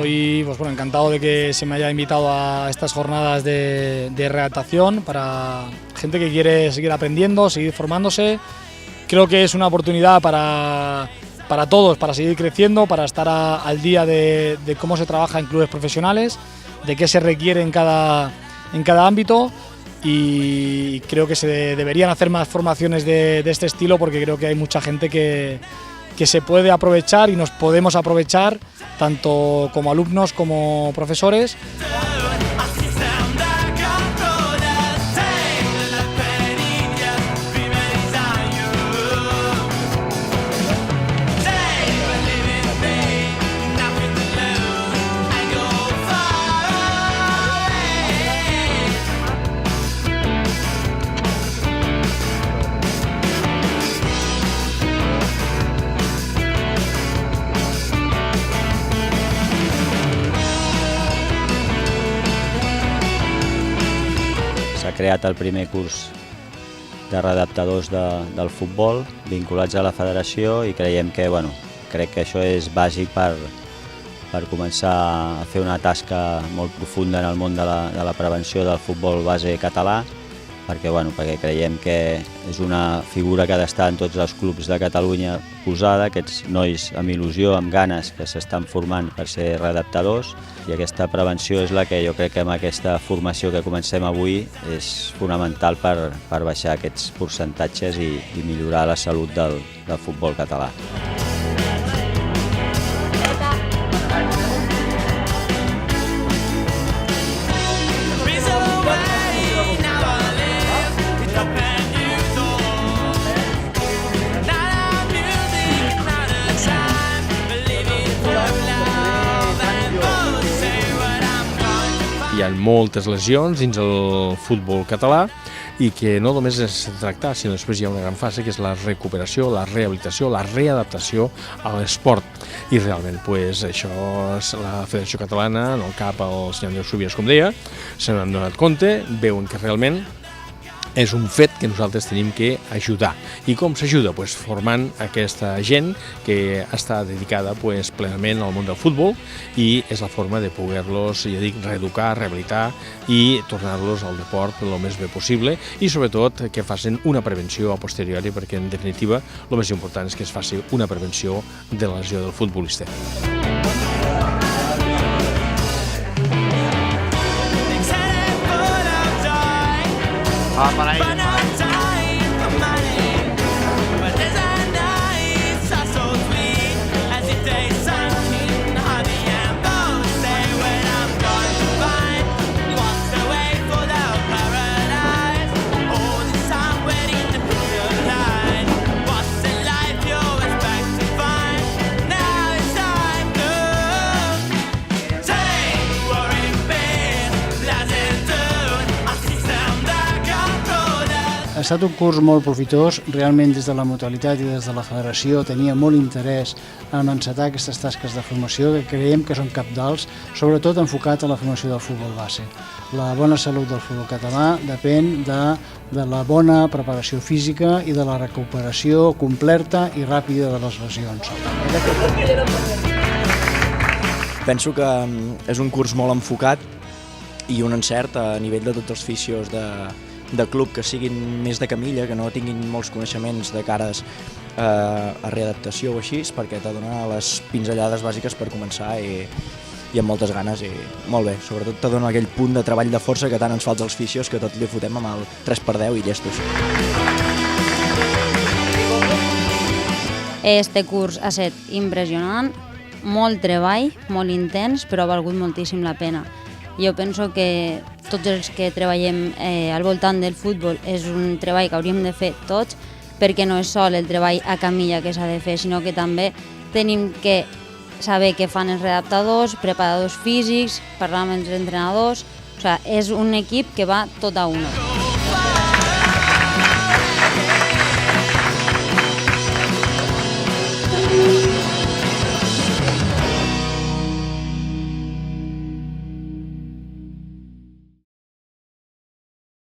estoy encantado de que se me haya invitado a estas jornadas de readaptación para gente que quiere seguir aprendiendo, seguir formándose. Creo que es una oportunidad para todos, para seguir creciendo, para estar al día de cómo se trabaja en clubes profesionales, de qué se requiere en cada ámbito, y creo que se deberían hacer más formaciones de este estilo, porque creo que hay mucha gente que se puede aprovechar y nos podemos aprovechar tanto como alumnos como profesores. S'ha creat el primer curs de readaptadors del futbol vinculats a la federació i creiem que, crec que això és bàsic per començar a fer una tasca molt profunda en el món de la prevenció del futbol base català, perquè creiem que és una figura que ha d'estar en tots els clubs de Catalunya posada, aquests nois amb il·lusió, amb ganes, que s'estan formant per ser readaptadors, i aquesta prevenció és la que jo crec que amb aquesta formació que comencem avui és fonamental per baixar aquests percentatges i millorar la salut del futbol català. Hi ha moltes lesions dins el futbol català i que no només és tractar, sinó després hi ha una gran fase que és la recuperació, la rehabilitació, la readaptació a l'esport. I realment això la Federació Catalana, en el cap el senyor Andreu Subias, com deia, se n'han donat compte, veuen que realment és un fet que nosaltres tenim que ajudar. I com s'ajuda? Formant aquesta gent que està dedicada plenament al món del futbol, i és la forma de poder-los, ja dic, reeducar, rehabilitar i tornar-los al deport el més bé possible, i sobretot que facin una prevenció a posteriori, perquè en definitiva el més important és que es faci una prevenció de la lesió del futbolista. Ha estat un curs molt profitós, realment des de la mutualitat i des de la federació tenia molt interès en encetar aquestes tasques de formació que creiem que són cabdals, sobretot enfocat a la formació del futbol base. La bona salut del futbol català depèn de la bona preparació física i de la recuperació completa i ràpida de les lesions. Penso que és un curs molt enfocat i un encert a nivell de tots els fisios de club, que siguin més de camilla, que no tinguin molts coneixements de cares a readaptació o així, perquè te dona les pinzellades bàsiques per començar i amb moltes ganes, i molt bé. Sobretot te dona aquell punt de treball de força que tant ens falta als fisios, que tot li fotem amb el 3x10 i llestos. Este curs ha estat impressionant, molt treball, molt intens, però ha valgut moltíssim la pena. Jo penso que tots els que treballem al voltant del futbol és un treball que hauríem de fer tots, perquè no és sol el treball a camilla que s'ha de fer, sinó que també tenim que saber què fan els readaptadors, preparadors físics, parlar amb els entrenadors, és un equip que va tot a una.